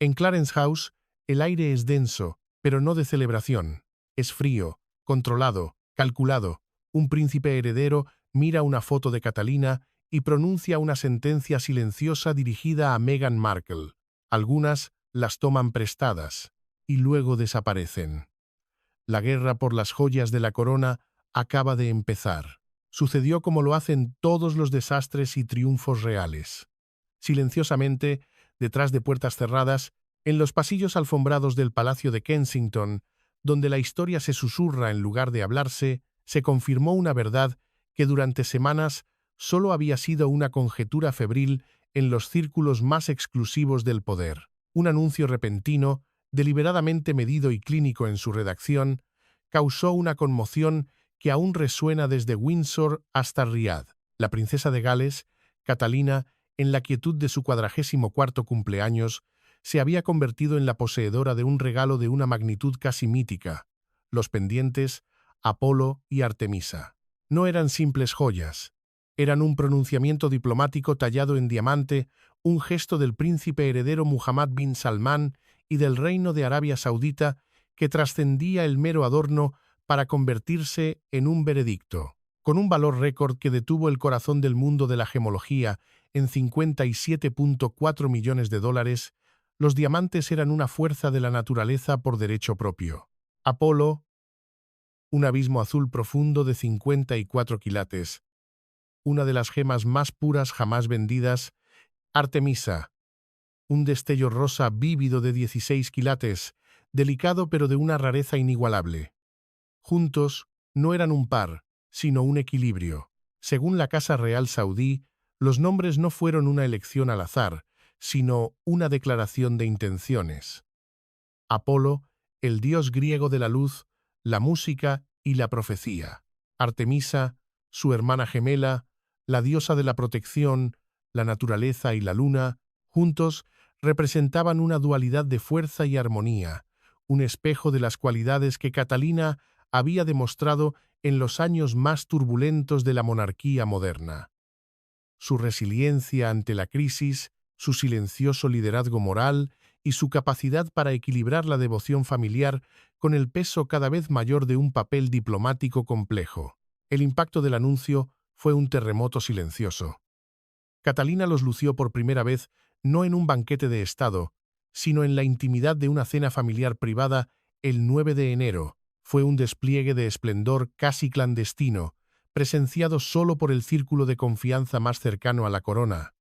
En Clarence House, el aire es denso, pero no de celebración. Es frío, controlado, calculado. Un príncipe heredero mira una foto de Catalina y pronuncia una sentencia silenciosa dirigida a Meghan Markle. Algunas las toman prestadas y luego desaparecen. La guerra por las joyas de la corona acaba de empezar. Sucedió como lo hacen todos los desastres y triunfos reales. Silenciosamente, detrás de puertas cerradas, en los pasillos alfombrados del Palacio de Kensington, donde la historia se susurra en lugar de hablarse, se confirmó una verdad que durante semanas solo había sido una conjetura febril en los círculos más exclusivos del poder. Un anuncio repentino, deliberadamente medido y clínico en su redacción, causó una conmoción que aún resuena desde Windsor hasta Riad. La princesa de Gales, Catalina, en la quietud de su 44º cumpleaños, se había convertido en la poseedora de un regalo de una magnitud casi mítica: los pendientes Apolo y Artemisa. No eran simples joyas, eran un pronunciamiento diplomático tallado en diamante, un gesto del príncipe heredero Muhammad bin Salman y del reino de Arabia Saudita que trascendía el mero adorno para convertirse en un veredicto. Con un valor récord que detuvo el corazón del mundo de la gemología en $57.4 millones, los diamantes eran una fuerza de la naturaleza por derecho propio. Apolo, un abismo azul profundo de 54 quilates, una de las gemas más puras jamás vendidas. Artemisa, un destello rosa vívido de 16 quilates, delicado pero de una rareza inigualable. Juntos, no eran un par, sino un equilibrio. Según la Casa Real Saudí, los nombres no fueron una elección al azar, sino una declaración de intenciones. Apolo, el dios griego de la luz, la música y la profecía. Artemisa, su hermana gemela, la diosa de la protección, la naturaleza y la luna, juntos representaban una dualidad de fuerza y armonía, un espejo de las cualidades que Catalina había demostrado en los años más turbulentos de la monarquía moderna. Su resiliencia ante la crisis, su silencioso liderazgo moral y su capacidad para equilibrar la devoción familiar con el peso cada vez mayor de un papel diplomático complejo. El impacto del anuncio fue un terremoto silencioso. Catalina los lució por primera vez no en un banquete de Estado, sino en la intimidad de una cena familiar privada el 9 de enero. Fue un despliegue de esplendor casi clandestino, presenciado solo por el círculo de confianza más cercano a la corona.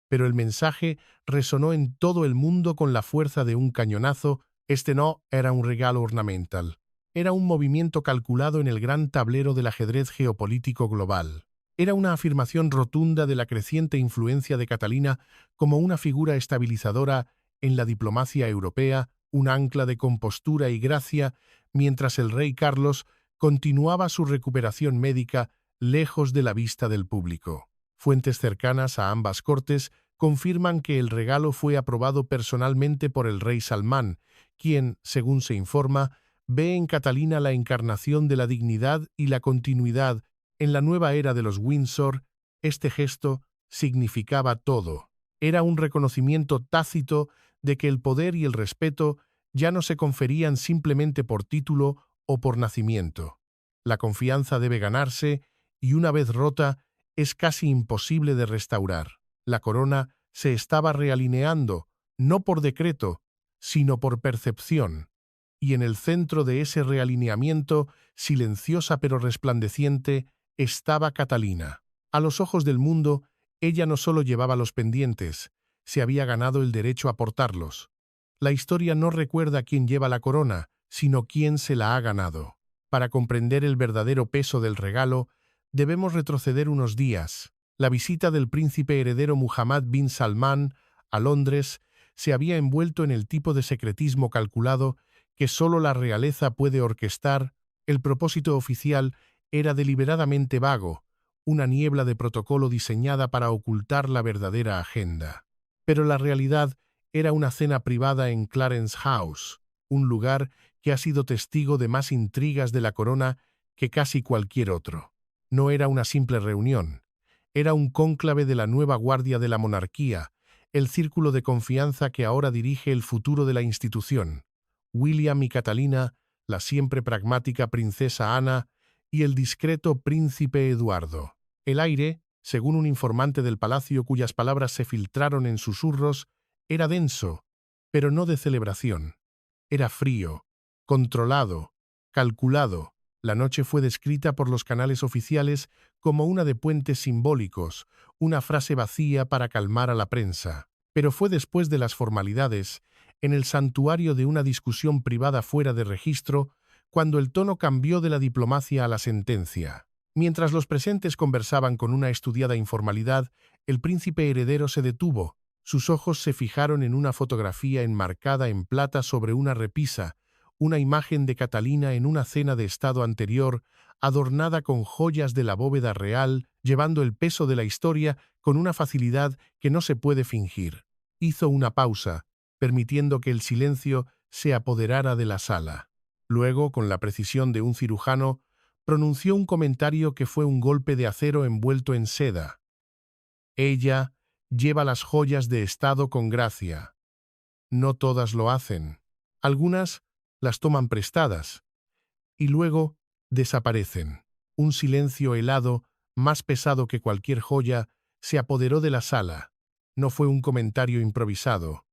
Pero el mensaje resonó en todo el mundo con la fuerza de un cañonazo. Este no era un regalo ornamental. Era un movimiento calculado en el gran tablero del ajedrez geopolítico global. Era una afirmación rotunda de la creciente influencia de Catalina como una figura estabilizadora en la diplomacia europea, un ancla de compostura y gracia, mientras el rey Carlos continuaba su recuperación médica lejos de la vista del público. Fuentes cercanas a ambas cortes confirman que el regalo fue aprobado personalmente por el rey Salmán, quien, según se informa, ve en Catalina la encarnación de la dignidad y la continuidad. En la nueva era de los Windsor, este gesto significaba todo. Era un reconocimiento tácito de que el poder y el respeto ya no se conferían simplemente por título o por nacimiento. La confianza debe ganarse y una vez rota es casi imposible de restaurar. La corona se estaba realineando, no por decreto, sino por percepción. Y en el centro de ese realineamiento, silenciosa pero resplandeciente, estaba Catalina. A los ojos del mundo, ella no solo llevaba los pendientes, se había ganado el derecho a portarlos. La historia no recuerda quién lleva la corona, sino quién se la ha ganado. Para comprender el verdadero peso del regalo, debemos retroceder unos días. La visita del príncipe heredero Muhammad bin Salman a Londres se había envuelto en el tipo de secretismo calculado que solo la realeza puede orquestar. El propósito oficial era deliberadamente vago, una niebla de protocolo diseñada para ocultar la verdadera agenda. Pero la realidad era una cena privada en Clarence House, un lugar que ha sido testigo de más intrigas de la corona que casi cualquier otro. No era una simple reunión, era un cónclave de la nueva guardia de la monarquía, el círculo de confianza que ahora dirige el futuro de la institución, William y Catalina, la siempre pragmática princesa Ana y el discreto príncipe Eduardo. El aire, según un informante del palacio cuyas palabras se filtraron en susurros, era denso, pero no de celebración. Era frío, controlado, calculado. La noche fue descrita por los canales oficiales como una de puentes simbólicos, una frase vacía para calmar a la prensa. Pero fue después de las formalidades, en el santuario de una discusión privada fuera de registro, cuando el tono cambió de la diplomacia a la sentencia. Mientras los presentes conversaban con una estudiada informalidad, el príncipe heredero se detuvo. Sus ojos se fijaron en una fotografía enmarcada en plata sobre una repisa, una imagen de Catalina en una cena de estado anterior, adornada con joyas de la bóveda real, llevando el peso de la historia con una facilidad que no se puede fingir. Hizo una pausa, permitiendo que el silencio se apoderara de la sala. Luego, con la precisión de un cirujano, pronunció un comentario que fue un golpe de acero envuelto en seda. Ella lleva las joyas de estado con gracia. No todas lo hacen. Algunas las toman prestadas y luego desaparecen. Un silencio helado, más pesado que cualquier joya, se apoderó de la sala. No fue un comentario improvisado.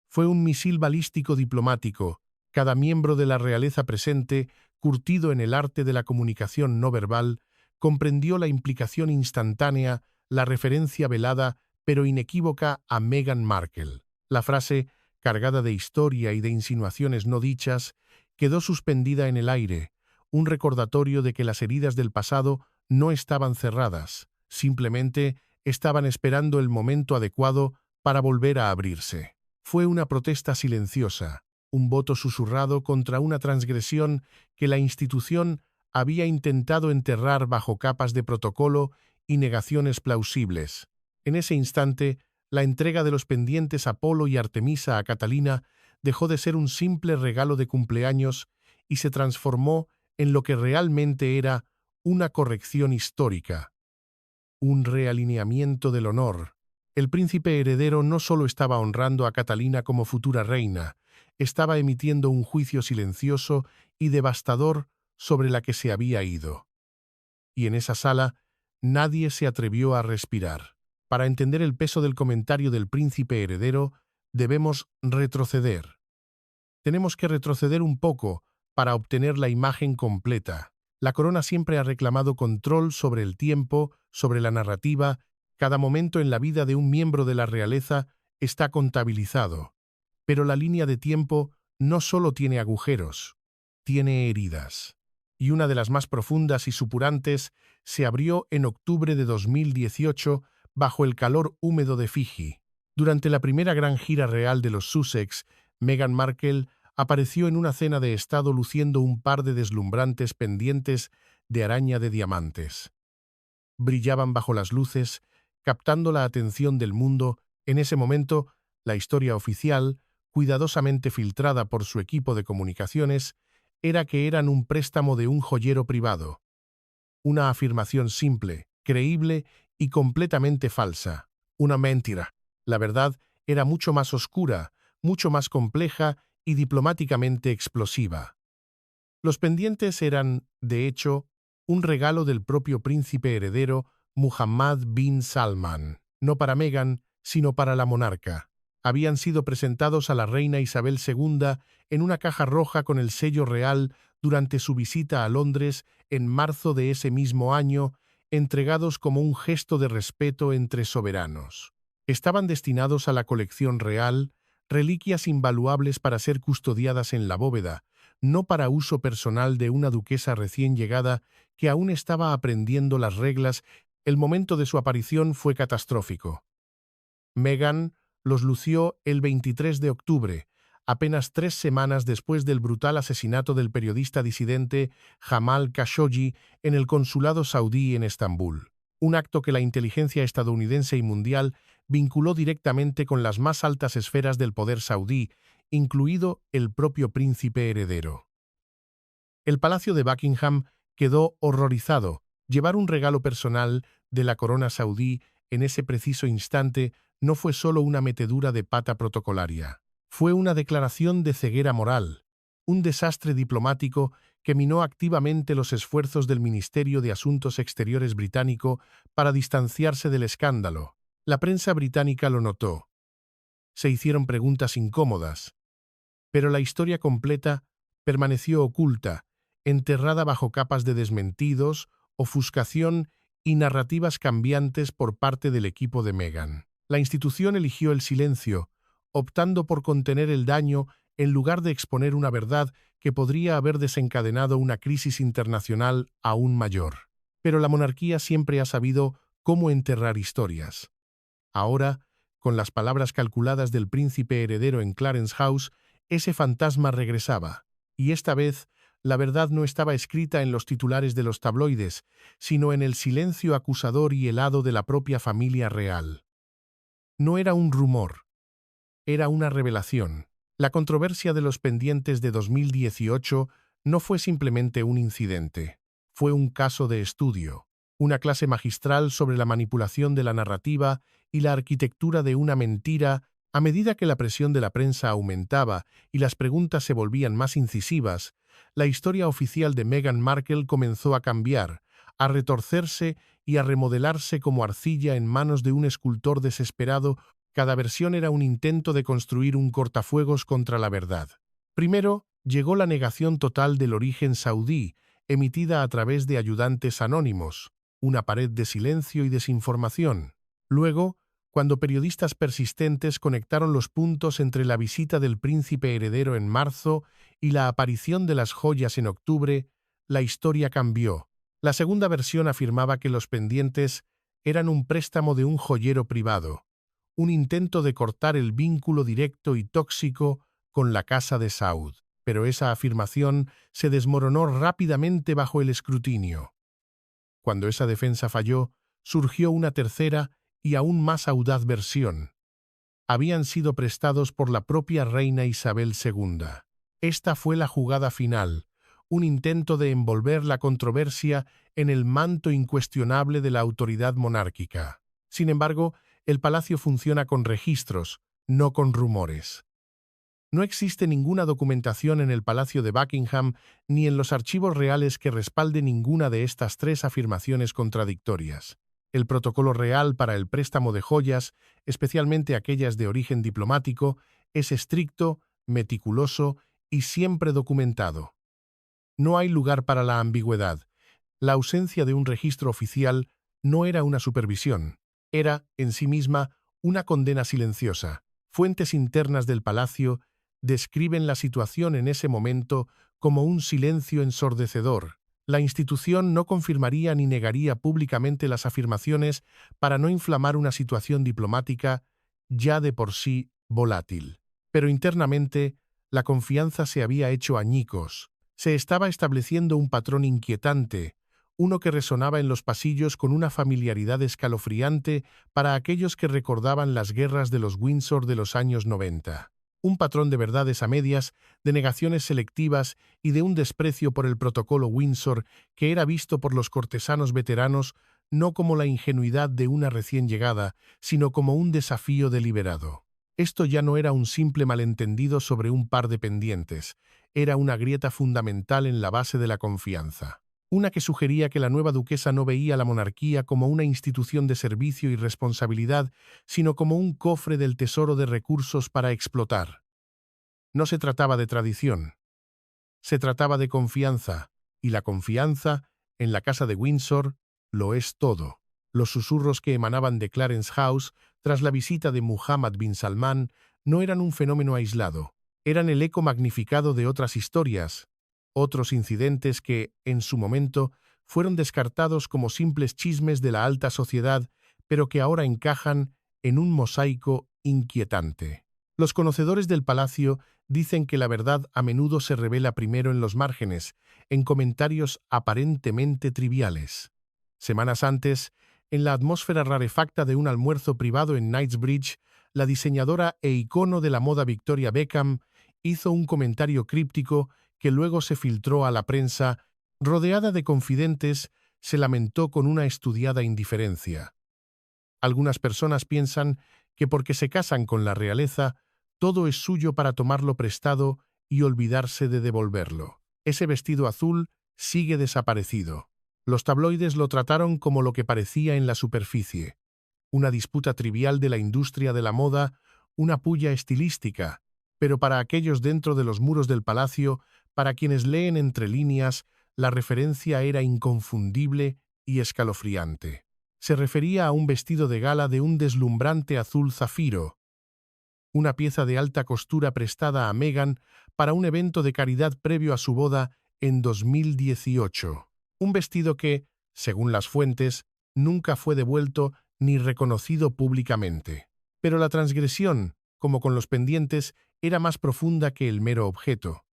Fue un misil balístico diplomático. Cada miembro de la realeza presente, curtido en el arte de la comunicación no verbal, comprendió la implicación instantánea, la referencia velada pero inequívoca a Meghan Markle. La frase, cargada de historia y de insinuaciones no dichas, quedó suspendida en el aire, un recordatorio de que las heridas del pasado no estaban cerradas, simplemente estaban esperando el momento adecuado para volver a abrirse. Fue una protesta silenciosa, un voto susurrado contra una transgresión que la institución había intentado enterrar bajo capas de protocolo y negaciones plausibles. En ese instante, la entrega de los pendientes Apolo y Artemisa a Catalina dejó de ser un simple regalo de cumpleaños y se transformó en lo que realmente era una corrección histórica, un realineamiento del honor. El príncipe heredero no solo estaba honrando a Catalina como futura reina, estaba emitiendo un juicio silencioso y devastador sobre la que se había ido. Y en esa sala nadie se atrevió a respirar. Para entender el peso del comentario del príncipe heredero, debemos retroceder. Tenemos que retroceder un poco para obtener la imagen completa. La corona siempre ha reclamado control sobre el tiempo, sobre la narrativa. Cada momento en la vida de un miembro de la realeza está contabilizado. Pero la línea de tiempo no solo tiene agujeros, tiene heridas. Y una de las más profundas y supurantes se abrió en octubre de 2018 bajo el calor húmedo de Fiji. Durante la primera gran gira real de los Sussex, Meghan Markle apareció en una cena de estado luciendo un par de deslumbrantes pendientes de araña de diamantes. Brillaban bajo las luces, captando la atención del mundo. En ese momento, la historia oficial, cuidadosamente filtrada por su equipo de comunicaciones, era que eran un préstamo de un joyero privado. Una afirmación simple, creíble y completamente falsa. Una mentira. La verdad era mucho más oscura, mucho más compleja y diplomáticamente explosiva. Los pendientes eran, de hecho, un regalo del propio príncipe heredero Muhammad bin Salman, no para Meghan, sino para la monarca. Habían sido presentados a la reina Isabel II en una caja roja con el sello real durante su visita a Londres en marzo de ese mismo año, entregados como un gesto de respeto entre soberanos. Estaban destinados a la colección real, reliquias invaluables para ser custodiadas en la bóveda, no para uso personal de una duquesa recién llegada que aún estaba aprendiendo las reglas. El momento de su aparición fue catastrófico. Meghan los lució el 23 de octubre, apenas 3 semanas después del brutal asesinato del periodista disidente Jamal Khashoggi en el consulado saudí en Estambul, un acto que la inteligencia estadounidense y mundial vinculó directamente con las más altas esferas del poder saudí, incluido el propio príncipe heredero. El Palacio de Buckingham quedó horrorizado. Llevar un regalo personal de la corona saudí en ese preciso instante, no fue solo una metedura de pata protocolaria. Fue una declaración de ceguera moral, un desastre diplomático que minó activamente los esfuerzos del Ministerio de Asuntos Exteriores británico para distanciarse del escándalo. La prensa británica lo notó. Se hicieron preguntas incómodas, pero la historia completa permaneció oculta, enterrada bajo capas de desmentidos, ofuscación y narrativas cambiantes por parte del equipo de Meghan. La institución eligió el silencio, optando por contener el daño en lugar de exponer una verdad que podría haber desencadenado una crisis internacional aún mayor. Pero la monarquía siempre ha sabido cómo enterrar historias. Ahora, con las palabras calculadas del príncipe heredero en Clarence House, ese fantasma regresaba, y esta vez la verdad no estaba escrita en los titulares de los tabloides, sino en el silencio acusador y helado de la propia familia real. No era un rumor, era una revelación. La controversia de los pendientes de 2018 no fue simplemente un incidente, fue un caso de estudio, una clase magistral sobre la manipulación de la narrativa y la arquitectura de una mentira. A medida que la presión de la prensa aumentaba y las preguntas se volvían más incisivas, la historia oficial de Meghan Markle comenzó a cambiar, a retorcerse y a remodelarse como arcilla en manos de un escultor desesperado. Cada versión era un intento de construir un cortafuegos contra la verdad. Primero, llegó la negación total del origen saudí, emitida a través de ayudantes anónimos, una pared de silencio y desinformación. Luego, cuando periodistas persistentes conectaron los puntos entre la visita del príncipe heredero en marzo y la aparición de las joyas en octubre, la historia cambió. La segunda versión afirmaba que los pendientes eran un préstamo de un joyero privado, un intento de cortar el vínculo directo y tóxico con la casa de Saud. Pero esa afirmación se desmoronó rápidamente bajo el escrutinio. Cuando esa defensa falló, surgió una tercera y aún más audaz versión. Habían sido prestados por la propia reina Isabel II. Esta fue la jugada final, un intento de envolver la controversia en el manto incuestionable de la autoridad monárquica. Sin embargo, el palacio funciona con registros, no con rumores. No existe ninguna documentación en el Palacio de Buckingham ni en los archivos reales que respalde ninguna de estas tres afirmaciones contradictorias. El protocolo real para el préstamo de joyas, especialmente aquellas de origen diplomático, es estricto, meticuloso y siempre documentado. No hay lugar para la ambigüedad. La ausencia de un registro oficial no era una supervisión, era, en sí misma, una condena silenciosa. Fuentes internas del palacio describen la situación en ese momento como un silencio ensordecedor. La institución no confirmaría ni negaría públicamente las afirmaciones para no inflamar una situación diplomática ya de por sí volátil. Pero internamente, la confianza se había hecho añicos. Se estaba estableciendo un patrón inquietante, uno que resonaba en los pasillos con una familiaridad escalofriante para aquellos que recordaban las guerras de los Windsor de los años 90. Un patrón de verdades a medias, de negaciones selectivas y de un desprecio por el protocolo Windsor que era visto por los cortesanos veteranos no como la ingenuidad de una recién llegada, sino como un desafío deliberado. Esto ya no era un simple malentendido sobre un par de pendientes, era una grieta fundamental en la base de la confianza. Una que sugería que la nueva duquesa no veía la monarquía como una institución de servicio y responsabilidad, sino como un cofre del tesoro de recursos para explotar. No se trataba de tradición, se trataba de confianza, y la confianza, en la casa de Windsor, lo es todo. Los susurros que emanaban de Clarence House tras la visita de Muhammad bin Salman no eran un fenómeno aislado, eran el eco magnificado de otras historias, otros incidentes que, en su momento, fueron descartados como simples chismes de la alta sociedad, pero que ahora encajan en un mosaico inquietante. Los conocedores del palacio dicen que la verdad a menudo se revela primero en los márgenes, en comentarios aparentemente triviales. Semanas antes, en la atmósfera rarefacta de un almuerzo privado en Knightsbridge, la diseñadora e icono de la moda Victoria Beckham hizo un comentario críptico que luego se filtró a la prensa. Rodeada de confidentes, se lamentó con una estudiada indiferencia. Algunas personas piensan que porque se casan con la realeza, todo es suyo para tomarlo prestado y olvidarse de devolverlo. Ese vestido azul sigue desaparecido. Los tabloides lo trataron como lo que parecía en la superficie, una disputa trivial de la industria de la moda, una pulla estilística, pero para aquellos dentro de los muros del palacio, para quienes leen entre líneas, la referencia era inconfundible y escalofriante. Se refería a un vestido de gala de un deslumbrante azul zafiro, una pieza de alta costura prestada a Meghan para un evento de caridad previo a su boda en 2018. Un vestido que, según las fuentes, nunca fue devuelto ni reconocido públicamente. Pero la transgresión, como con los pendientes, era más profunda que el mero objeto.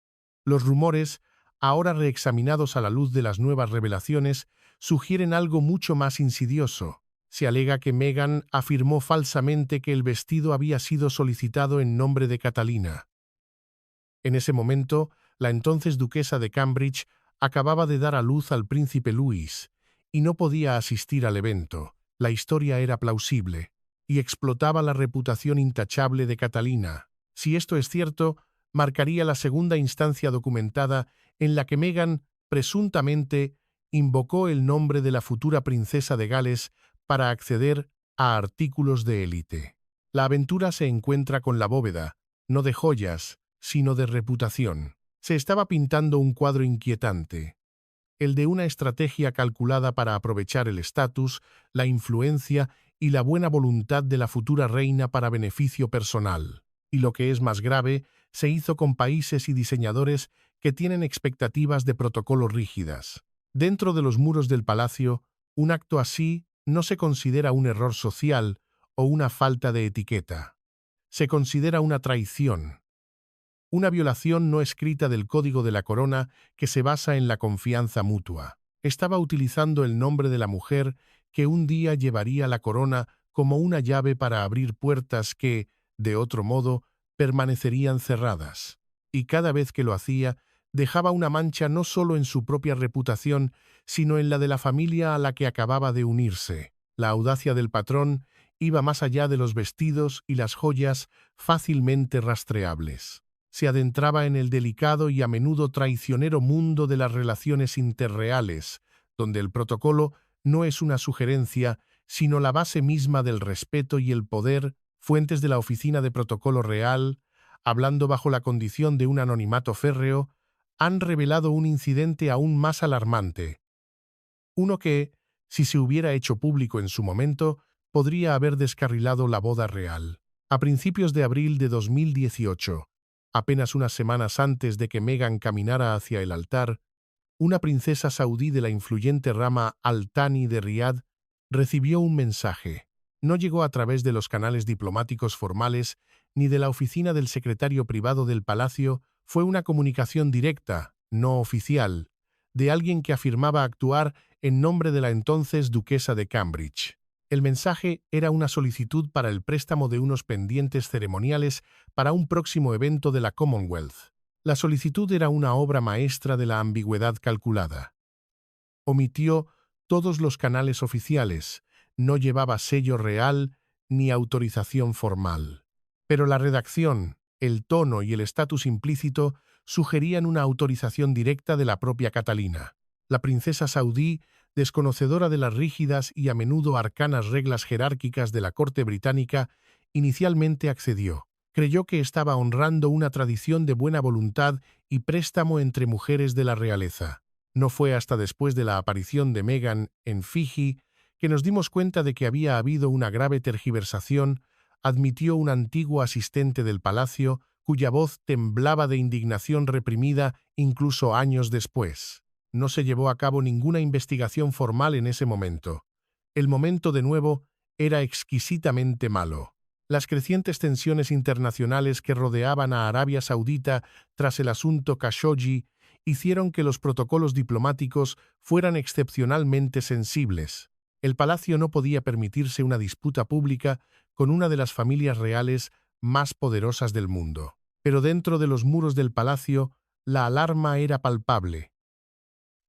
Los rumores, ahora reexaminados a la luz de las nuevas revelaciones, sugieren algo mucho más insidioso. Se alega que Meghan afirmó falsamente que el vestido había sido solicitado en nombre de Catalina. En ese momento, la entonces duquesa de Cambridge acababa de dar a luz al príncipe Louis y no podía asistir al evento. La historia era plausible y explotaba la reputación intachable de Catalina. Si esto es cierto, marcaría la segunda instancia documentada en la que Meghan, presuntamente, invocó el nombre de la futura princesa de Gales para acceder a artículos de élite. La aventura se encuentra con la bóveda, no de joyas, sino de reputación. Se estaba pintando un cuadro inquietante, el de una estrategia calculada para aprovechar el estatus, la influencia y la buena voluntad de la futura reina para beneficio personal. Y lo que es más grave, se hizo con países y diseñadores que tienen expectativas de protocolo rígidas. Dentro de los muros del palacio, un acto así no se considera un error social o una falta de etiqueta. Se considera una traición, una violación no escrita del código de la corona que se basa en la confianza mutua. Estaba utilizando el nombre de la mujer que un día llevaría la corona como una llave para abrir puertas que, de otro modo, permanecerían cerradas. Y cada vez que lo hacía, dejaba una mancha no solo en su propia reputación, sino en la de la familia a la que acababa de unirse. La audacia del patrón iba más allá de los vestidos y las joyas fácilmente rastreables. Se adentraba en el delicado y a menudo traicionero mundo de las relaciones interreales, donde el protocolo no es una sugerencia, sino la base misma del respeto y el poder. Fuentes de la Oficina de Protocolo Real, hablando bajo la condición de un anonimato férreo, han revelado un incidente aún más alarmante. Uno que, si se hubiera hecho público en su momento, podría haber descarrilado la boda real. A principios de abril de 2018, apenas unas semanas antes de que Meghan caminara hacia el altar, una princesa saudí de la influyente rama Al Thani de Riad recibió un mensaje. No llegó a través de los canales diplomáticos formales ni de la oficina del secretario privado del palacio, fue una comunicación directa, no oficial, de alguien que afirmaba actuar en nombre de la entonces duquesa de Cambridge. El mensaje era una solicitud para el préstamo de unos pendientes ceremoniales para un próximo evento de la Commonwealth. La solicitud era una obra maestra de la ambigüedad calculada. Omitió todos los canales oficiales, no llevaba sello real ni autorización formal. Pero la redacción, el tono y el estatus implícito sugerían una autorización directa de la propia Catalina. La princesa saudí, desconocedora de las rígidas y a menudo arcanas reglas jerárquicas de la corte británica, inicialmente accedió. Creyó que estaba honrando una tradición de buena voluntad y préstamo entre mujeres de la realeza. No fue hasta después de la aparición de Meghan en Fiji que nos dimos cuenta de que había habido una grave tergiversación, admitió un antiguo asistente del palacio, cuya voz temblaba de indignación reprimida incluso años después. No se llevó a cabo ninguna investigación formal en ese momento. El momento, de nuevo, era exquisitamente malo. Las crecientes tensiones internacionales que rodeaban a Arabia Saudita tras el asunto Khashoggi hicieron que los protocolos diplomáticos fueran excepcionalmente sensibles. El palacio no podía permitirse una disputa pública con una de las familias reales más poderosas del mundo. Pero dentro de los muros del palacio, la alarma era palpable.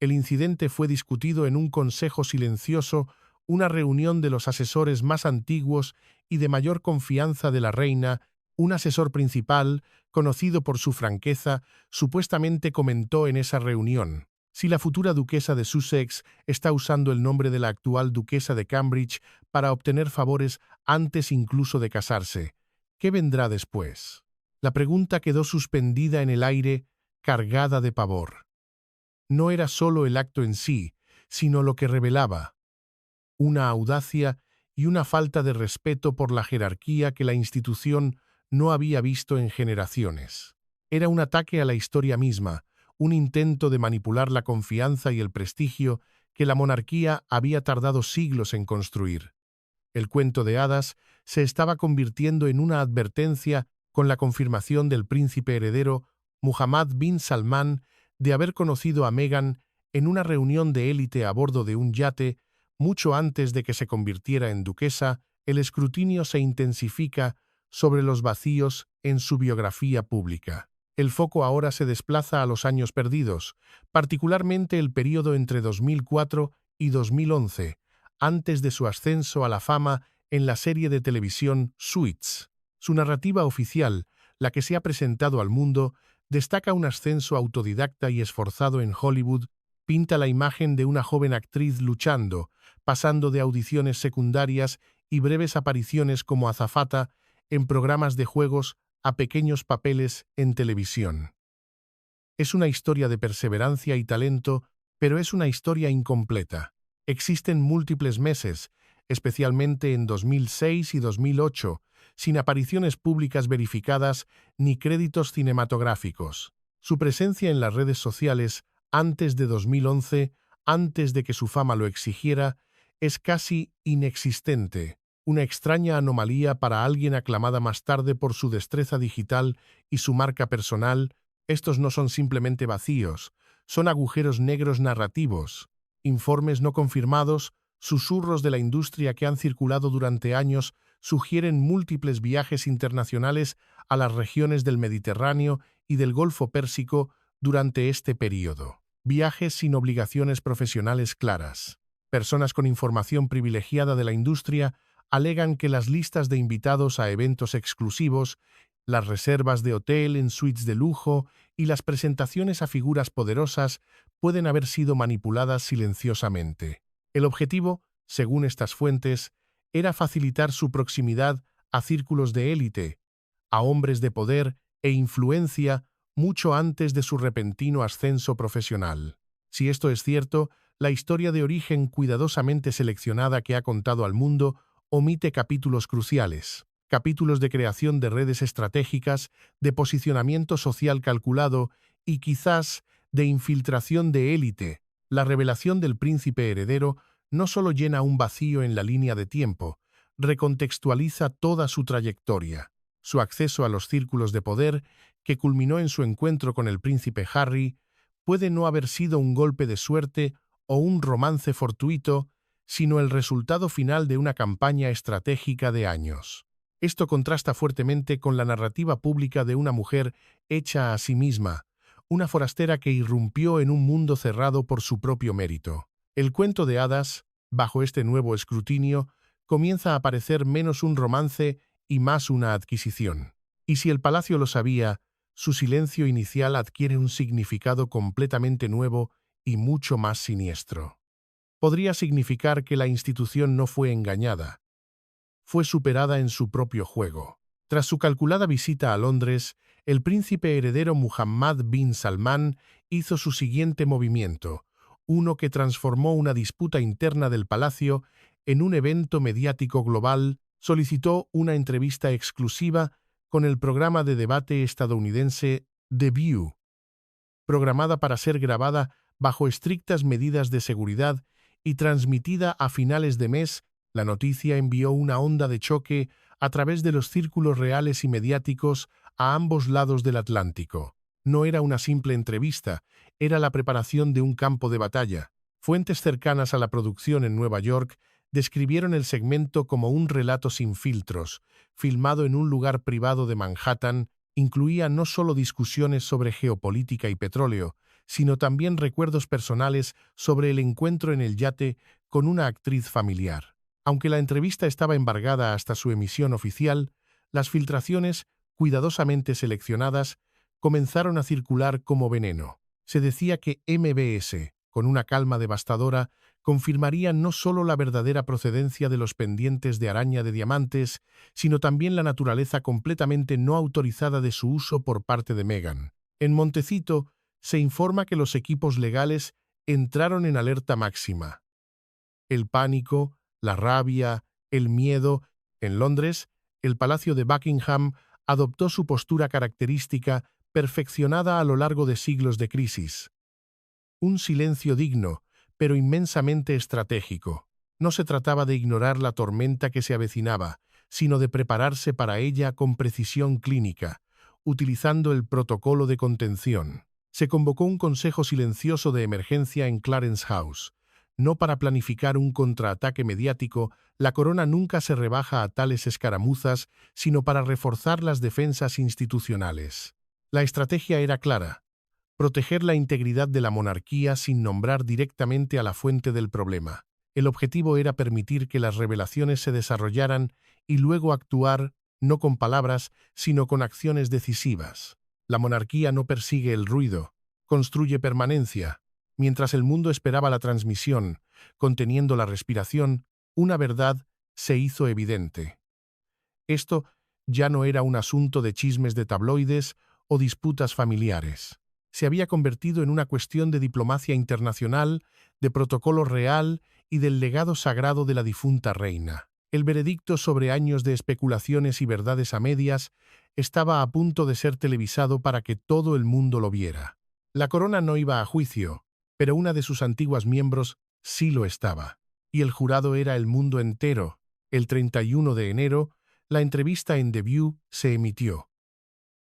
El incidente fue discutido en un consejo silencioso una reunión de los asesores más antiguos y de mayor confianza de la reina. Un asesor principal, conocido por su franqueza, supuestamente comentó en esa reunión: si la futura duquesa de Sussex está usando el nombre de la actual duquesa de Cambridge para obtener favores antes incluso de casarse, ¿qué vendrá después? La pregunta quedó suspendida en el aire, cargada de pavor. No era solo el acto en sí, sino lo que revelaba: una audacia y una falta de respeto por la jerarquía que la institución no había visto en generaciones. Era un ataque a la historia misma, un intento de manipular la confianza y el prestigio que la monarquía había tardado siglos en construir. El cuento de hadas se estaba convirtiendo en una advertencia con la confirmación del príncipe heredero Muhammad bin Salman de haber conocido a Meghan en una reunión de élite a bordo de un yate mucho antes de que se convirtiera en duquesa. El escrutinio se intensifica sobre los vacíos en su biografía pública. El foco ahora se desplaza a los años perdidos, particularmente el período entre 2004 y 2011, antes de su ascenso a la fama en la serie de televisión Suits. Su narrativa oficial, la que se ha presentado al mundo, destaca un ascenso autodidacta y esforzado en Hollywood. Pinta la imagen de una joven actriz luchando, pasando de audiciones secundarias y breves apariciones como azafata en programas de juegos a pequeños papeles en televisión. Es una historia de perseverancia y talento, pero es una historia incompleta. Existen múltiples meses, especialmente en 2006 y 2008, sin apariciones públicas verificadas ni créditos cinematográficos. Su presencia en las redes sociales antes de 2011, antes de que su fama lo exigiera, es casi inexistente, una extraña anomalía para alguien aclamada más tarde por su destreza digital y su marca personal. Estos no son simplemente vacíos, son agujeros negros narrativos, informes no confirmados, susurros de la industria que han circulado durante años sugieren múltiples viajes internacionales a las regiones del Mediterráneo y del Golfo Pérsico durante este período. Viajes sin obligaciones profesionales claras. Personas con información privilegiada de la industria alegan que las listas de invitados a eventos exclusivos, las reservas de hotel en suites de lujo y las presentaciones a figuras poderosas pueden haber sido manipuladas silenciosamente. El objetivo, según estas fuentes, era facilitar su proximidad a círculos de élite, a hombres de poder e influencia mucho antes de su repentino ascenso profesional. Si esto es cierto, la historia de origen cuidadosamente seleccionada que ha contado al mundo omite capítulos cruciales, capítulos de creación de redes estratégicas, de posicionamiento social calculado y quizás de infiltración de élite. La revelación del príncipe heredero no solo llena un vacío en la línea de tiempo, recontextualiza toda su trayectoria. Su acceso a los círculos de poder, que culminó en su encuentro con el príncipe Harry, puede no haber sido un golpe de suerte o un romance fortuito, sino el resultado final de una campaña estratégica de años. Esto contrasta fuertemente con la narrativa pública de una mujer hecha a sí misma, una forastera que irrumpió en un mundo cerrado por su propio mérito. El cuento de hadas, bajo este nuevo escrutinio, comienza a parecer menos un romance y más una adquisición. Y si el palacio lo sabía, su silencio inicial adquiere un significado completamente nuevo y mucho más siniestro. Podría significar que la institución no fue engañada, fue superada en su propio juego. Tras su calculada visita a Londres, el príncipe heredero Muhammad bin Salman hizo su siguiente movimiento, uno que transformó una disputa interna del palacio en un evento mediático global. Solicitó una entrevista exclusiva con el programa de debate estadounidense The View, programada para ser grabada bajo estrictas medidas de seguridad y transmitida a finales de mes. La noticia envió una onda de choque a través de los círculos reales y mediáticos a ambos lados del Atlántico. No era una simple entrevista, era la preparación de un campo de batalla. Fuentes cercanas a la producción en Nueva York describieron el segmento como un relato sin filtros, filmado en un lugar privado de Manhattan. Incluía no solo discusiones sobre geopolítica y petróleo, sino también recuerdos personales sobre el encuentro en el yate con una actriz familiar. Aunque la entrevista estaba embargada hasta su emisión oficial, las filtraciones, cuidadosamente seleccionadas, comenzaron a circular como veneno. Se decía que MBS, con una calma devastadora, confirmaría no solo la verdadera procedencia de los pendientes de araña de diamantes, sino también la naturaleza completamente no autorizada de su uso por parte de Meghan. En Montecito se informa que los equipos legales entraron en alerta máxima. El pánico, la rabia, el miedo. En Londres, el Palacio de Buckingham adoptó su postura característica, perfeccionada a lo largo de siglos de crisis. Un silencio digno, pero inmensamente estratégico. No se trataba de ignorar la tormenta que se avecinaba, sino de prepararse para ella con precisión clínica, utilizando el protocolo de contención. Se convocó un consejo silencioso de emergencia en Clarence House. No para planificar un contraataque mediático, la corona nunca se rebaja a tales escaramuzas, sino para reforzar las defensas institucionales. La estrategia era clara: proteger la integridad de la monarquía sin nombrar directamente a la fuente del problema. El objetivo era permitir que las revelaciones se desarrollaran y luego actuar, no con palabras, sino con acciones decisivas. La monarquía no persigue el ruido, construye permanencia. Mientras el mundo esperaba la transmisión, conteniendo la respiración, una verdad se hizo evidente. Esto ya no era un asunto de chismes de tabloides o disputas familiares. Se había convertido en una cuestión de diplomacia internacional, de protocolo real y del legado sagrado de la difunta reina. El veredicto sobre años de especulaciones y verdades a medias estaba a punto de ser televisado para que todo el mundo lo viera. La corona no iba a juicio, pero una de sus antiguas miembros sí lo estaba. Y el jurado era el mundo entero. El 31 de enero, la entrevista en The View se emitió.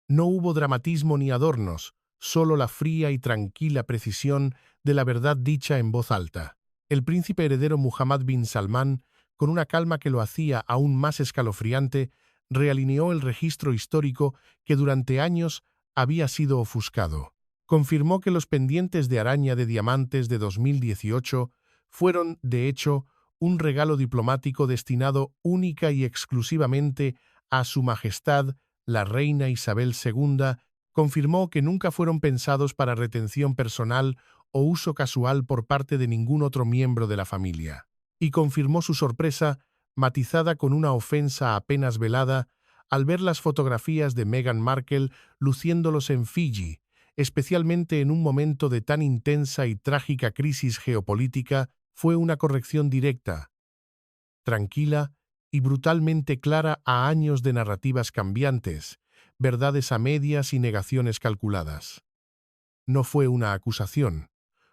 No hubo dramatismo ni adornos, solo la fría y tranquila precisión de la verdad dicha en voz alta. El príncipe heredero Muhammad bin Salman, con una calma que lo hacía aún más escalofriante, realineó el registro histórico que durante años había sido ofuscado. Confirmó que los pendientes de araña de diamantes de 2018 fueron, de hecho, un regalo diplomático destinado única y exclusivamente a Su Majestad, la reina Isabel II. Confirmó que nunca fueron pensados para retención personal o uso casual por parte de ningún otro miembro de la familia. Y confirmó su sorpresa, matizada con una ofensa apenas velada, al ver las fotografías de Meghan Markle luciéndolos en Fiji, especialmente en un momento de tan intensa y trágica crisis geopolítica. Fue una corrección directa, tranquila y brutalmente clara a años de narrativas cambiantes, verdades a medias y negaciones calculadas. No fue una acusación,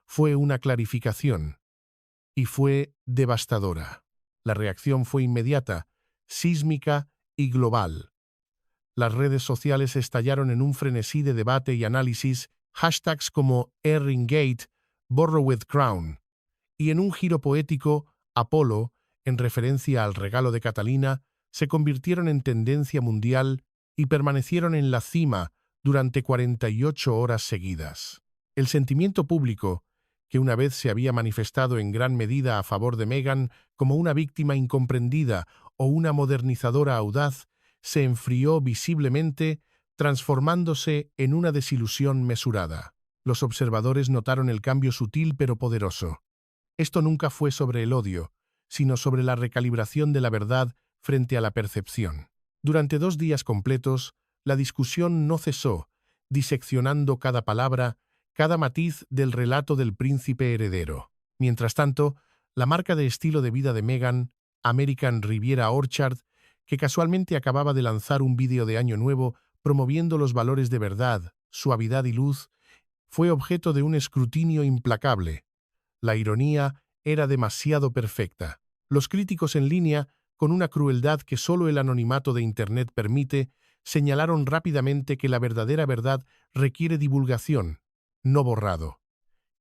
fue una clarificación. Y fue devastadora. La reacción fue inmediata, sísmica y global. Las redes sociales estallaron en un frenesí de debate y análisis, hashtags como Erringgate, Borrowed Crown, y en un giro poético, Apolo, en referencia al regalo de Catalina, se convirtieron en tendencia mundial y permanecieron en la cima durante 48 horas seguidas. El sentimiento público, que una vez se había manifestado en gran medida a favor de Meghan como una víctima incomprendida o una modernizadora audaz, se enfrió visiblemente, transformándose en una desilusión mesurada. Los observadores notaron el cambio sutil pero poderoso. Esto nunca fue sobre el odio, sino sobre la recalibración de la verdad frente a la percepción. Durante 2 días completos, la discusión no cesó, diseccionando cada palabra, cada matiz del relato del príncipe heredero. Mientras tanto, la marca de estilo de vida de Meghan, American Riviera Orchard, que casualmente acababa de lanzar un vídeo de Año Nuevo promoviendo los valores de verdad, suavidad y luz, fue objeto de un escrutinio implacable. La ironía era demasiado perfecta. Los críticos en línea, con una crueldad que solo el anonimato de Internet permite, señalaron rápidamente que la verdadera verdad requiere divulgación, no borrado,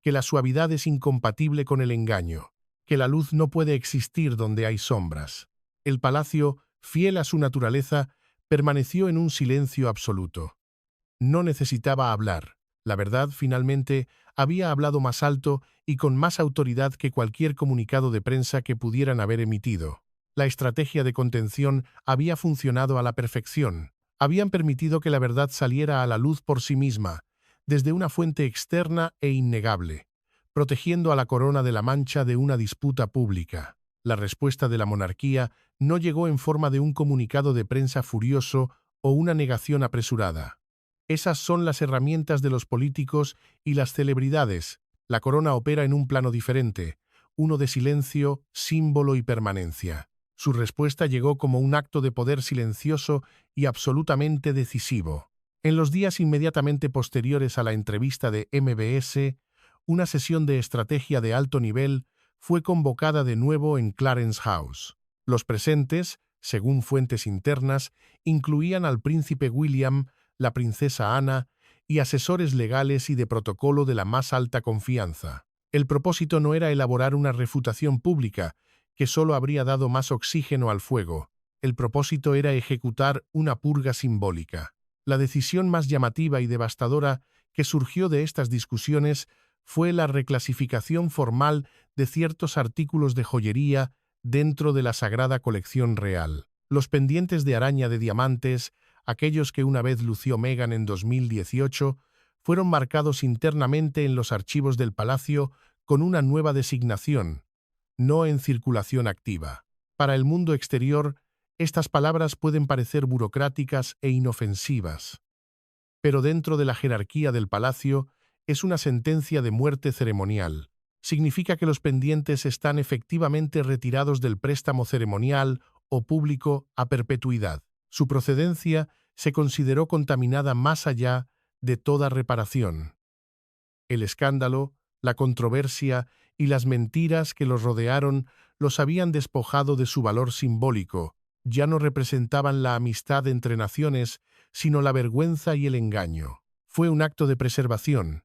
que la suavidad es incompatible con el engaño, que la luz no puede existir donde hay sombras. El palacio, fiel a su naturaleza, permaneció en un silencio absoluto. No necesitaba hablar. La verdad, finalmente, había hablado más alto y con más autoridad que cualquier comunicado de prensa que pudieran haber emitido. La estrategia de contención había funcionado a la perfección. Habían permitido que la verdad saliera a la luz por sí misma, desde una fuente externa e innegable, protegiendo a la corona de la Mancha de una disputa pública. La respuesta de la monarquía no llegó en forma de un comunicado de prensa furioso o una negación apresurada. Esas son las herramientas de los políticos y las celebridades. La corona opera en un plano diferente, uno de silencio, símbolo y permanencia. Su respuesta llegó como un acto de poder silencioso y absolutamente decisivo. En los días inmediatamente posteriores a la entrevista de MBS, una sesión de estrategia de alto nivel fue convocada de nuevo en Clarence House. Los presentes, según fuentes internas, incluían al príncipe William, la princesa Ana y asesores legales y de protocolo de la más alta confianza. El propósito no era elaborar una refutación pública, que solo habría dado más oxígeno al fuego. El propósito era ejecutar una purga simbólica. La decisión más llamativa y devastadora que surgió de estas discusiones fue la reclasificación formal de ciertos artículos de joyería dentro de la sagrada colección real. Los pendientes de araña de diamantes, aquellos que una vez lució Meghan en 2018, fueron marcados internamente en los archivos del palacio con una nueva designación, no en circulación activa. Para el mundo exterior, estas palabras pueden parecer burocráticas e inofensivas, pero dentro de la jerarquía del palacio es una sentencia de muerte ceremonial. Significa que los pendientes están efectivamente retirados del préstamo ceremonial o público a perpetuidad. Su procedencia se consideró contaminada más allá de toda reparación. El escándalo, la controversia y las mentiras que los rodearon los habían despojado de su valor simbólico. Ya no representaban la amistad entre naciones, sino la vergüenza y el engaño. Fue un acto de preservación,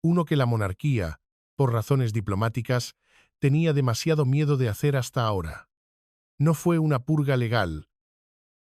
uno que la monarquía, por razones diplomáticas, tenía demasiado miedo de hacer hasta ahora. No fue una purga legal.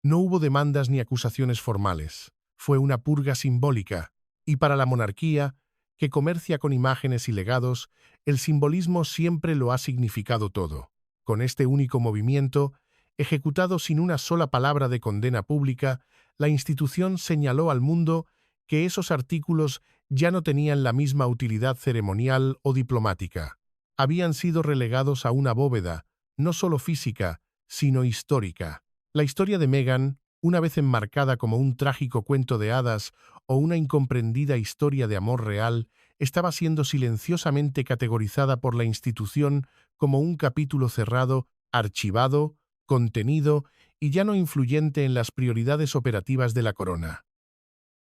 No hubo demandas ni acusaciones formales. Fue una purga simbólica, y para la monarquía, que comercia con imágenes y legados, el simbolismo siempre lo ha significado todo. Con este único movimiento, ejecutado sin una sola palabra de condena pública, la institución señaló al mundo que esos artículos ya no tenían la misma utilidad ceremonial o diplomática. Habían sido relegados a una bóveda, no solo física, sino histórica. La historia de Meghan, una vez enmarcada como un trágico cuento de hadas o una incomprendida historia de amor real, estaba siendo silenciosamente categorizada por la institución como un capítulo cerrado, archivado, contenido y ya no influyente en las prioridades operativas de la corona.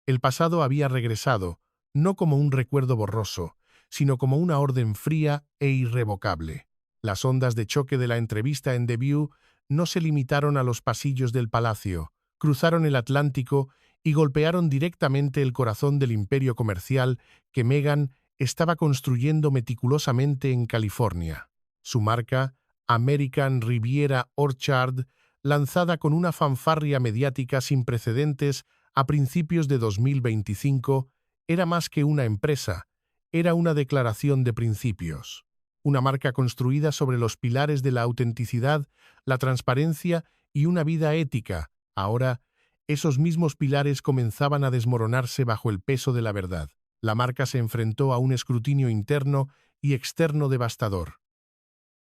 El pasado había regresado, no como un recuerdo borroso, sino como una orden fría e irrevocable. Las ondas de choque de la entrevista en The View no se limitaron a los pasillos del palacio, cruzaron el Atlántico y golpearon directamente el corazón del imperio comercial que Meghan estaba construyendo meticulosamente en California. Su marca, American Riviera Orchard, lanzada con una fanfarria mediática sin precedentes a principios de 2025, era más que una empresa, era una declaración de principios. Una marca construida sobre los pilares de la autenticidad, la transparencia y una vida ética. Ahora, esos mismos pilares comenzaban a desmoronarse bajo el peso de la verdad. La marca se enfrentó a un escrutinio interno y externo devastador.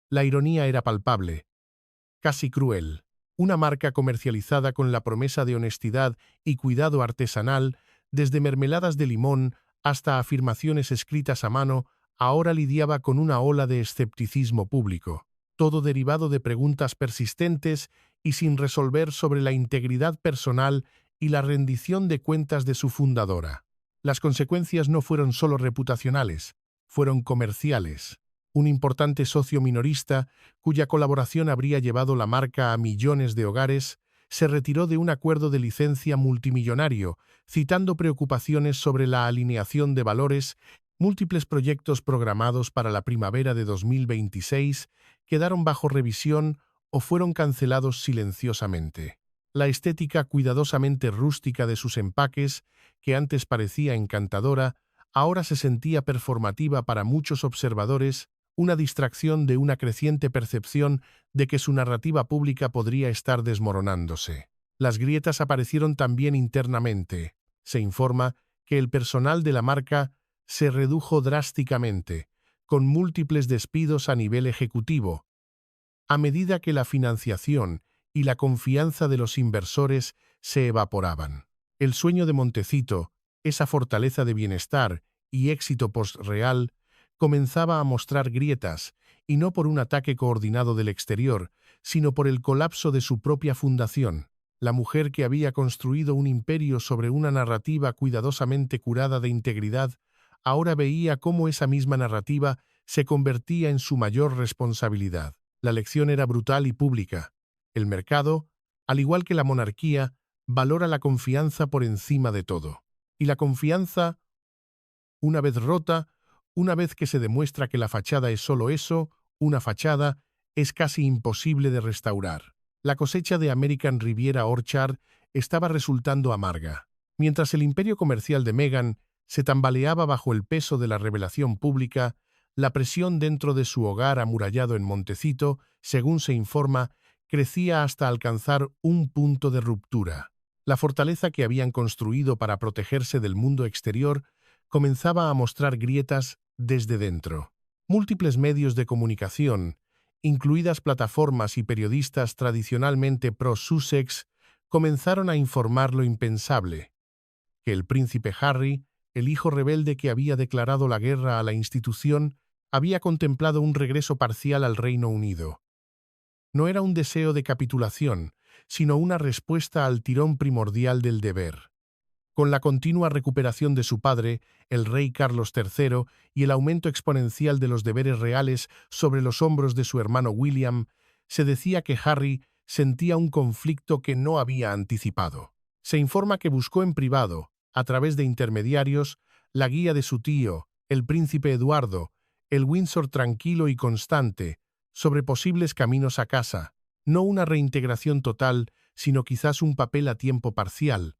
La ironía era palpable, casi cruel. Una marca comercializada con la promesa de honestidad y cuidado artesanal, desde mermeladas de limón hasta afirmaciones escritas a mano, ahora lidiaba con una ola de escepticismo público, todo derivado de preguntas persistentes y sin resolver sobre la integridad personal y la rendición de cuentas de su fundadora. Las consecuencias no fueron solo reputacionales, fueron comerciales. Un importante socio minorista, cuya colaboración habría llevado la marca a millones de hogares, se retiró de un acuerdo de licencia multimillonario, citando preocupaciones sobre la alineación de valores. Múltiples proyectos programados para la primavera de 2026 quedaron bajo revisión o fueron cancelados silenciosamente. La estética cuidadosamente rústica de sus empaques, que antes parecía encantadora, ahora se sentía performativa para muchos observadores, una distracción de una creciente percepción de que su narrativa pública podría estar desmoronándose. Las grietas aparecieron también internamente. Se informa que el personal de la marca se redujo drásticamente, con múltiples despidos a nivel ejecutivo, a medida que la financiación y la confianza de los inversores se evaporaban. El sueño de Montecito, esa fortaleza de bienestar y éxito postreal, comenzaba a mostrar grietas, y no por un ataque coordinado del exterior, sino por el colapso de su propia fundación. La mujer que había construido un imperio sobre una narrativa cuidadosamente curada de integridad, ahora veía cómo esa misma narrativa se convertía en su mayor responsabilidad. La lección era brutal y pública. El mercado, al igual que la monarquía, valora la confianza por encima de todo. Y la confianza, una vez rota, una vez que se demuestra que la fachada es solo eso, una fachada, es casi imposible de restaurar. La cosecha de American Riviera Orchard estaba resultando amarga. Mientras el imperio comercial de Meghan se tambaleaba bajo el peso de la revelación pública, la presión dentro de su hogar amurallado en Montecito, según se informa, crecía hasta alcanzar un punto de ruptura. La fortaleza que habían construido para protegerse del mundo exterior comenzaba a mostrar grietas desde dentro. Múltiples medios de comunicación, incluidas plataformas y periodistas tradicionalmente pro-Sussex, comenzaron a informar lo impensable: que el príncipe Harry, el hijo rebelde que había declarado la guerra a la institución, había contemplado un regreso parcial al Reino Unido. No era un deseo de capitulación, sino una respuesta al tirón primordial del deber. Con la continua recuperación de su padre, el rey Carlos III, y el aumento exponencial de los deberes reales sobre los hombros de su hermano William, se decía que Harry sentía un conflicto que no había anticipado. Se informa que buscó en privado, a través de intermediarios, la guía de su tío, el príncipe Eduardo, el Windsor tranquilo y constante, sobre posibles caminos a casa, no una reintegración total, sino quizás un papel a tiempo parcial,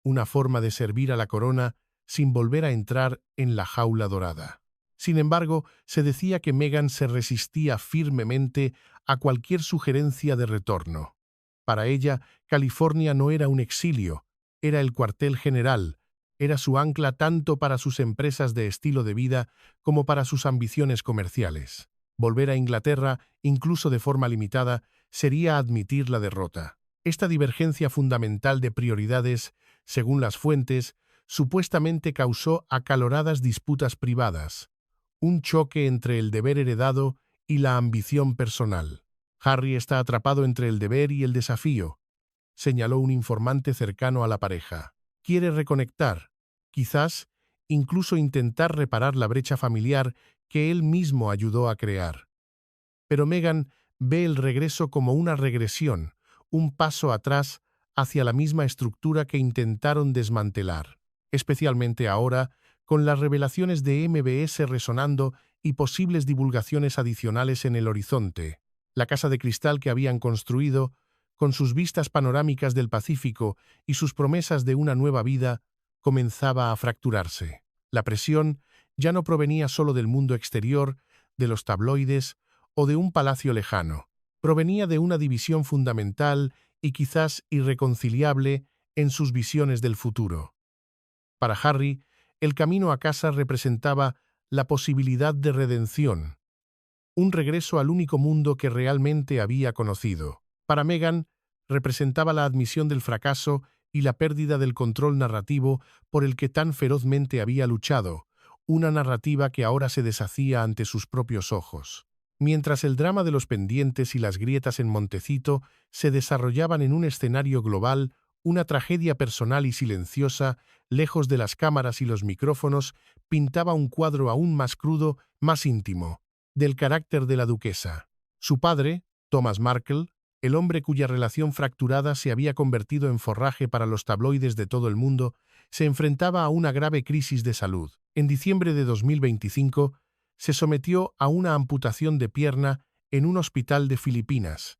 una forma de servir a la corona sin volver a entrar en la jaula dorada. Sin embargo, se decía que Meghan se resistía firmemente a cualquier sugerencia de retorno. Para ella, California no era un exilio, era el cuartel general, era su ancla tanto para sus empresas de estilo de vida como para sus ambiciones comerciales. Volver a Inglaterra, incluso de forma limitada, sería admitir la derrota. Esta divergencia fundamental de prioridades, según las fuentes, supuestamente causó acaloradas disputas privadas, un choque entre el deber heredado y la ambición personal. Harry está atrapado entre el deber y el desafío, señaló un informante cercano a la pareja. Quiere reconectar, quizás incluso intentar reparar la brecha familiar que él mismo ayudó a crear. Pero Meghan ve el regreso como una regresión, un paso atrás hacia la misma estructura que intentaron desmantelar, especialmente ahora, con las revelaciones de MBS resonando y posibles divulgaciones adicionales en el horizonte. La casa de cristal que habían construido, con sus vistas panorámicas del Pacífico y sus promesas de una nueva vida, comenzaba a fracturarse. La presión ya no provenía solo del mundo exterior, de los tabloides o de un palacio lejano. Provenía de una división fundamental y quizás irreconciliable en sus visiones del futuro. Para Harry, el camino a casa representaba la posibilidad de redención, un regreso al único mundo que realmente había conocido. Para Meghan, representaba la admisión del fracaso y la pérdida del control narrativo por el que tan ferozmente había luchado, una narrativa que ahora se deshacía ante sus propios ojos. Mientras el drama de los pendientes y las grietas en Montecito se desarrollaban en un escenario global, una tragedia personal y silenciosa, lejos de las cámaras y los micrófonos, pintaba un cuadro aún más crudo, más íntimo, del carácter de la duquesa. Su padre, Thomas Markle, el hombre cuya relación fracturada se había convertido en forraje para los tabloides de todo el mundo, se enfrentaba a una grave crisis de salud. En diciembre de 2025, se sometió a una amputación de pierna en un hospital de Filipinas.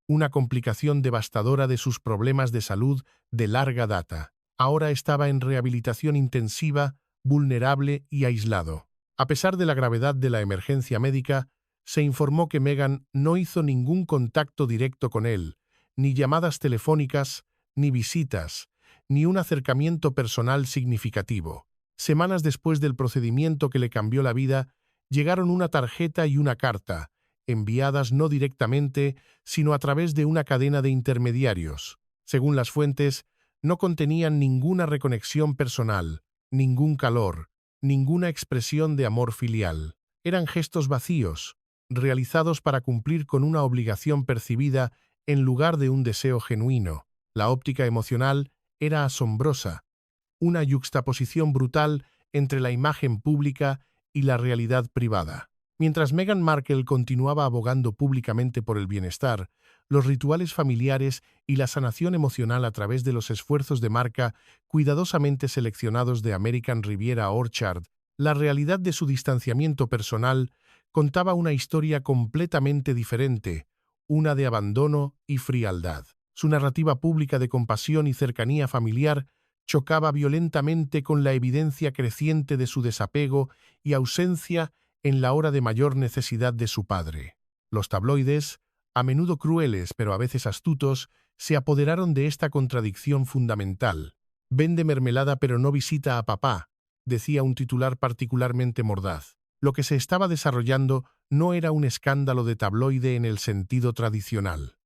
una complicación devastadora de sus problemas de salud de larga data. Ahora estaba en rehabilitación intensiva, vulnerable y aislado. A pesar de la gravedad de la emergencia médica, se informó que Meghan no hizo ningún contacto directo con él, ni llamadas telefónicas, ni visitas, ni un acercamiento personal significativo. Semanas después del procedimiento que le cambió la vida, llegaron una tarjeta y una carta, enviadas no directamente, sino a través de una cadena de intermediarios. Según las fuentes, no contenían ninguna reconexión personal, ningún calor, ninguna expresión de amor filial. Eran gestos vacíos, realizados para cumplir con una obligación percibida en lugar de un deseo genuino. La óptica emocional era asombrosa, una yuxtaposición brutal entre la imagen pública y la realidad privada. Mientras Meghan Markle continuaba abogando públicamente por el bienestar, los rituales familiares y la sanación emocional a través de los esfuerzos de marca cuidadosamente seleccionados de American Riviera Orchard, la realidad de su distanciamiento personal contaba una historia completamente diferente, una de abandono y frialdad. Su narrativa pública de compasión y cercanía familiar chocaba violentamente con la evidencia creciente de su desapego y ausencia en la hora de mayor necesidad de su padre. Los tabloides, a menudo crueles pero a veces astutos, se apoderaron de esta contradicción fundamental. «Vende mermelada pero no visita a papá», decía un titular particularmente mordaz. Lo que se estaba desarrollando no era un escándalo de tabloide en el sentido tradicional.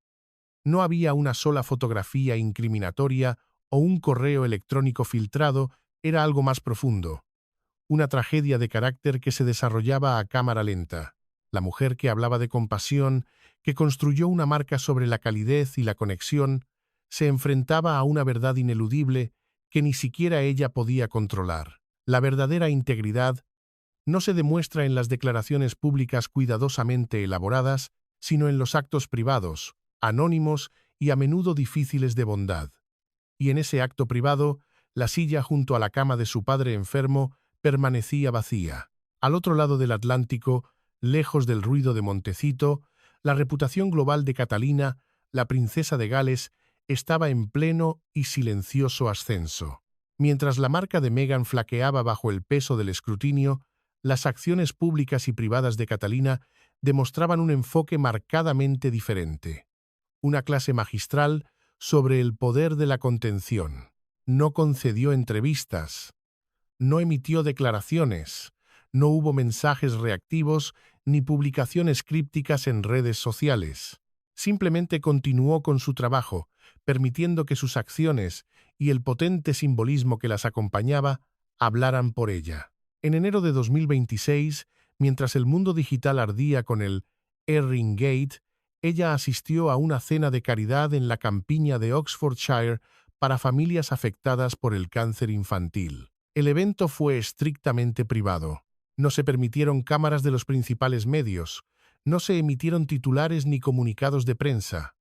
No había una sola fotografía incriminatoria o un correo electrónico filtrado, era algo más profundo. Una tragedia de carácter que se desarrollaba a cámara lenta. La mujer que hablaba de compasión, que construyó una marca sobre la calidez y la conexión, se enfrentaba a una verdad ineludible que ni siquiera ella podía controlar. La verdadera integridad no se demuestra en las declaraciones públicas cuidadosamente elaboradas, sino en los actos privados, anónimos y a menudo difíciles de bondad. Y en ese acto privado, la silla junto a la cama de su padre enfermo permanecía vacía. Al otro lado del Atlántico, lejos del ruido de Montecito, la reputación global de Catalina, la princesa de Gales, estaba en pleno y silencioso ascenso. Mientras la marca de Meghan flaqueaba bajo el peso del escrutinio, las acciones públicas y privadas de Catalina demostraban un enfoque marcadamente diferente. Una clase magistral sobre el poder de la contención. No concedió entrevistas, no emitió declaraciones, no hubo mensajes reactivos ni publicaciones crípticas en redes sociales. Simplemente continuó con su trabajo, permitiendo que sus acciones y el potente simbolismo que las acompañaba hablaran por ella. En enero de 2026, mientras el mundo digital ardía con el Earring Gate, ella asistió a una cena de caridad en la campiña de Oxfordshire para familias afectadas por el cáncer infantil. El evento fue estrictamente privado. No se permitieron cámaras de los principales medios, no se emitieron titulares ni comunicados de prensa.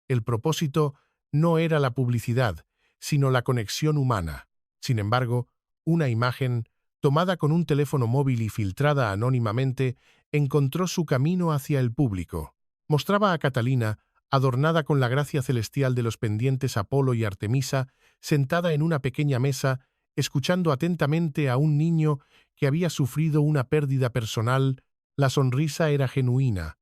El propósito no era la publicidad, sino la conexión humana. Sin embargo, una imagen, tomada con un teléfono móvil y filtrada anónimamente, encontró su camino hacia el público. Mostraba a Catalina, adornada con la gracia celestial de los pendientes Apolo y Artemisa, sentada en una pequeña mesa, escuchando atentamente a un niño que había sufrido una pérdida personal. La sonrisa era genuina,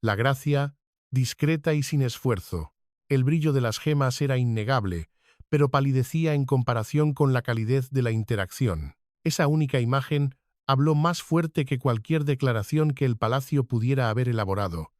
la gracia discreta y sin esfuerzo. El brillo de las gemas era innegable, pero palidecía en comparación con la calidez de la interacción. Esa única imagen habló más fuerte que cualquier declaración que el palacio pudiera haber elaborado.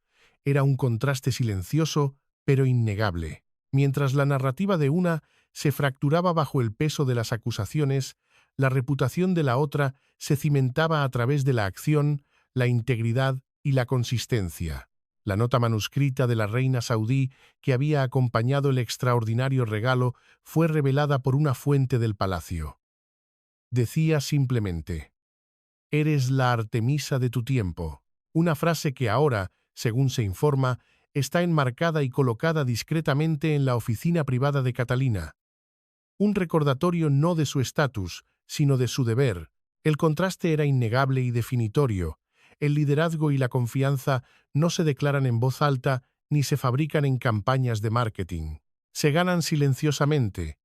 Era un contraste silencioso, pero innegable. Mientras la narrativa de una se fracturaba bajo el peso de las acusaciones, la reputación de la otra se cimentaba a través de la acción, la integridad y la consistencia. La nota manuscrita de la reina saudí que había acompañado el extraordinario regalo fue revelada por una fuente del palacio. Decía simplemente: «Eres la Artemisa de tu tiempo», una frase que ahora, según se informa, está enmarcada y colocada discretamente en la oficina privada de Catalina. Un recordatorio no de su estatus, sino de su deber. El contraste era innegable y definitorio. El liderazgo y la confianza no se declaran en voz alta ni se fabrican en campañas de marketing. Se ganan silenciosamente,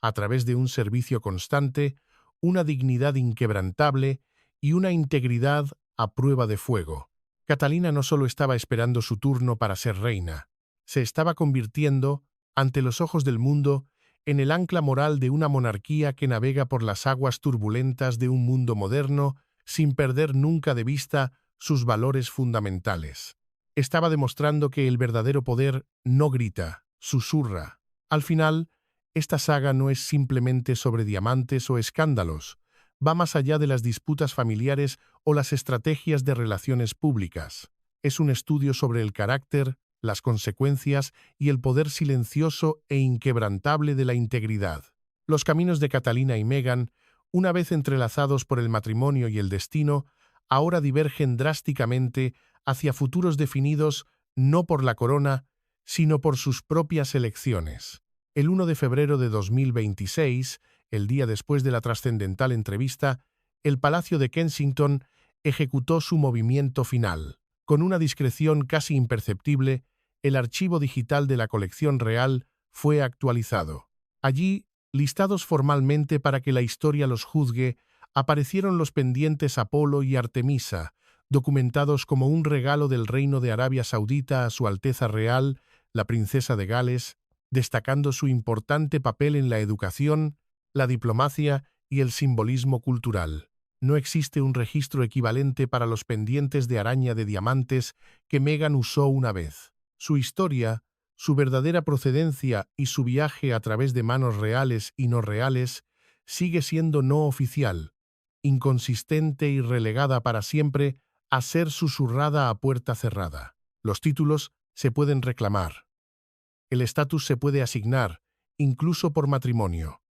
a través de un servicio constante, una dignidad inquebrantable y una integridad a prueba de fuego. Catalina no solo estaba esperando su turno para ser reina, se estaba convirtiendo, ante los ojos del mundo, en el ancla moral de una monarquía que navega por las aguas turbulentas de un mundo moderno sin perder nunca de vista sus valores fundamentales. Estaba demostrando que el verdadero poder no grita, susurra. Al final, esta saga no es simplemente sobre diamantes o escándalos, va más allá de las disputas familiares o las estrategias de relaciones públicas. Es un estudio sobre el carácter, las consecuencias y el poder silencioso e inquebrantable de la integridad. Los caminos de Catalina y Meghan, una vez entrelazados por el matrimonio y el destino, ahora divergen drásticamente hacia futuros definidos no por la corona, sino por sus propias elecciones. El 1 de febrero de 2026, el día después de la trascendental entrevista, el Palacio de Kensington ejecutó su movimiento final. Con una discreción casi imperceptible, el archivo digital de la colección real fue actualizado. Allí, listados formalmente para que la historia los juzgue, aparecieron los pendientes Apolo y Artemisa, documentados como un regalo del Reino de Arabia Saudita a Su Alteza Real, la Princesa de Gales, destacando su importante papel en la educación, la diplomacia y el simbolismo cultural. No existe un registro equivalente para los pendientes de araña de diamantes que Meghan usó una vez. Su historia, su verdadera procedencia y su viaje a través de manos reales y no reales sigue siendo no oficial, inconsistente y relegada para siempre a ser susurrada a puerta cerrada. Los títulos se pueden reclamar. El estatus se puede asignar, incluso por matrimonio.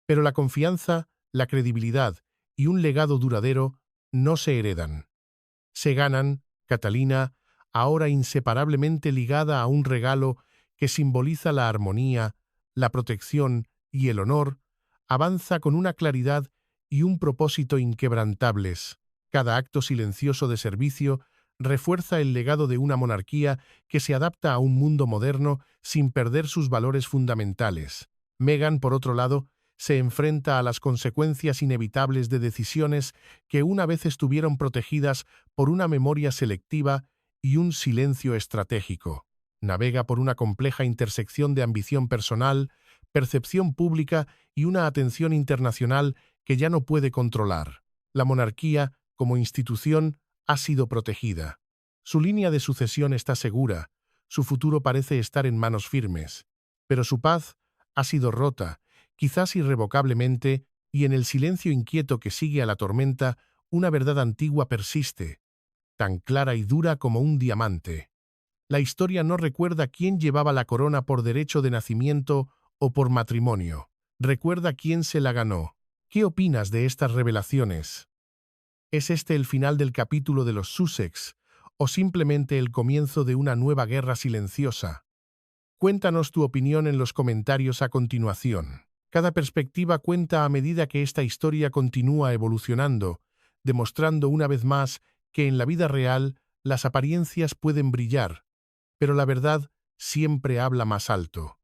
Pero la confianza, la credibilidad y un legado duradero no se heredan. Se ganan, Catalina, ahora inseparablemente ligada a un regalo que simboliza la armonía, la protección y el honor, avanza con una claridad y un propósito inquebrantables. Cada acto silencioso de servicio refuerza el legado de una monarquía que se adapta a un mundo moderno sin perder sus valores fundamentales. Meghan, por otro lado, se enfrenta a las consecuencias inevitables de decisiones que una vez estuvieron protegidas por una memoria selectiva y un silencio estratégico. Navega por una compleja intersección de ambición personal, percepción pública y una atención internacional que ya no puede controlar. La monarquía, como institución, ha sido protegida. Su línea de sucesión está segura, su futuro parece estar en manos firmes, pero su paz ha sido rota, quizás irrevocablemente, y en el silencio inquieto que sigue a la tormenta, una verdad antigua persiste, tan clara y dura como un diamante. La historia no recuerda quién llevaba la corona por derecho de nacimiento o por matrimonio. Recuerda quién se la ganó. ¿Qué opinas de estas revelaciones? ¿Es este el final del capítulo de los Sussex o simplemente el comienzo de una nueva guerra silenciosa? Cuéntanos tu opinión en los comentarios a continuación. Cada perspectiva cuenta a medida que esta historia continúa evolucionando, demostrando una vez más que en la vida real las apariencias pueden brillar, pero la verdad siempre habla más alto.